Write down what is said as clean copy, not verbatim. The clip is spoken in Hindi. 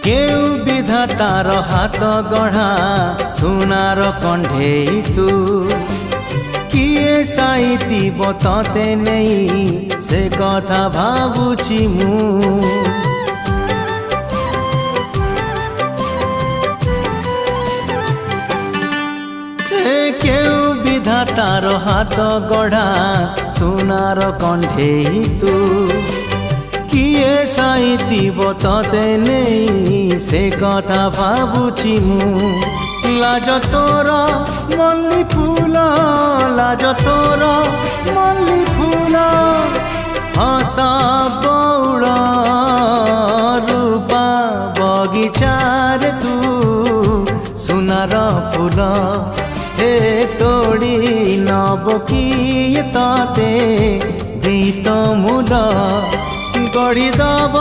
केउ विधातार हाथ गढ़ा सुनार कंढेई तू किए साइतिब तते नहीं से कथा भाबुछि मु केउ विधातार हाथ गढ़ा सुनार कंढेई तू किए साइतिब तते नहीं से कथा भाबुछि मु लाज तोर मल्ली फूल लाज तोर मल्ली फूल हसा बौड़ रूपा बगीचार तू सुनार फूल हे तोड़ी नब किए तते गीत मूल गढ़ी दब